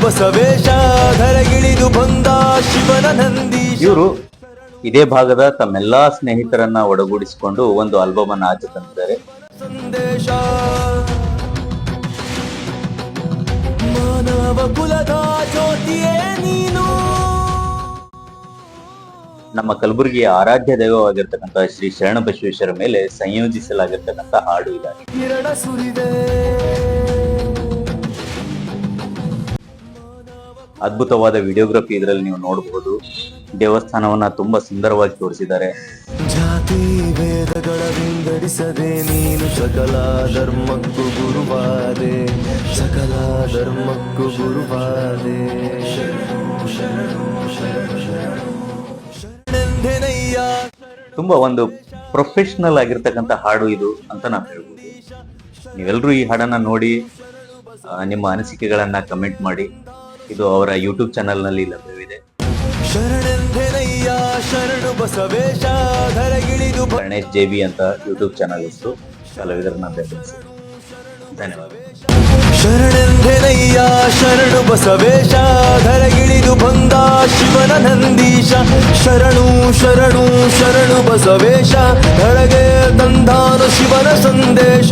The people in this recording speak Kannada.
ಬಸವೇಶ ಧರೆಗಿಳಿದು ಬಂದ ಶಿವನ ನಂದಿ. ಇವರು ಇದೇ ಭಾಗದ ತಮ್ಮೆಲ್ಲಾ ಸ್ನೇಹಿತರನ್ನ ಒಡಗೂಡಿಸಿಕೊಂಡು ಒಂದು ಆಲ್ಬಮ್ ಅನ್ನು ಆಚೆ ತಂದಿದ್ದಾರೆ. ಸಂದೇಶ ಮಾನವ ಕುಲದ ಜ್ಯೋತಿಯೇ ನೀನು. ನಮ್ಮ ಕಲಬುರಗಿಯ ಆರಾಧ್ಯ ದೈವವಾಗಿರ್ತಕ್ಕಂಥ ಶ್ರೀ ಶರಣ ಬಸವೇಶ್ವರ ಮೇಲೆ ಸಂಯೋಜಿಸಲಾಗಿರ್ತಕ್ಕಂಥ ಹಾಡು ಇದಾಗಿದೆ. ಕಿರಣ ಸುರಿದೆ ಅದ್ಭುತವಾದ ವಿಡಿಯೋಗ್ರಫಿ ಇದರಲ್ಲಿ ನೀವು ನೋಡಬಹುದು. ದೇವಸ್ಥಾನವನ್ನ ತುಂಬಾ ಸುಂದರವಾಗಿ ತೋರಿಸಿದ್ದಾರೆ. ಜಾತಿ ವೇದಗಳ ವಿಂಗಡಿಸದೆ ನೀನು ಸಕಲ ಧರ್ಮಕ್ಕೂ ಗುರುವಾದೆ, ಸಕಲ ಧರ್ಮಕ್ಕೂ ಗುರುವಾದೆ. ಶರಣೆಂದೆನಯ್ಯ. ತುಂಬಾ ಒಂದು ಪ್ರೊಫೆಷನಲ್ ಆಗಿರ್ತಕ್ಕಂಥ ಹಾಡು ಇದು ಅಂತ ನಾವು ಹೇಳ್ಬೋದು. ನೀವೆಲ್ಲರೂ ಈ ಹಾಡನ್ನ ನೋಡಿ ನಿಮ್ಮ ಅನಿಸಿಕೆಗಳನ್ನ ಕಮೆಂಟ್ ಮಾಡಿ. ಇದು ಅವರ ಯೂಟ್ಯೂಬ್ ಚಾನೆಲ್ ನಲ್ಲಿ ಲಭ್ಯವಿದೆ. ಶರಣೆಂದೆನಯ್ಯ ಶರಣು ಬಸವೇಶ ಧರೆಗಿಳಿದು ಗಣೇಶ್ JB ಅಂತ ಯೂಟ್ಯೂಬ್ ಚಾನೆಲ್ ಇತ್ತು. ಕಲಾವಿದರನ್ನ ಬೆಂಬಲಿಸಿ. ಧನ್ಯವಾದ. ಶರಣೆಂದೆನಯ್ಯ ಶರಣು ಬಸವೇಶ ಧರೆಗಿಳಿದು ಬಂದ ಶಿವನ ನಂದೀಶ. ಶರಣು ಶರಣು ಶರಣು ಬಸವೇಶ ಧರೆಗೆ ತಂದಾನು ಶಿವನ ಸಂದೇಶ.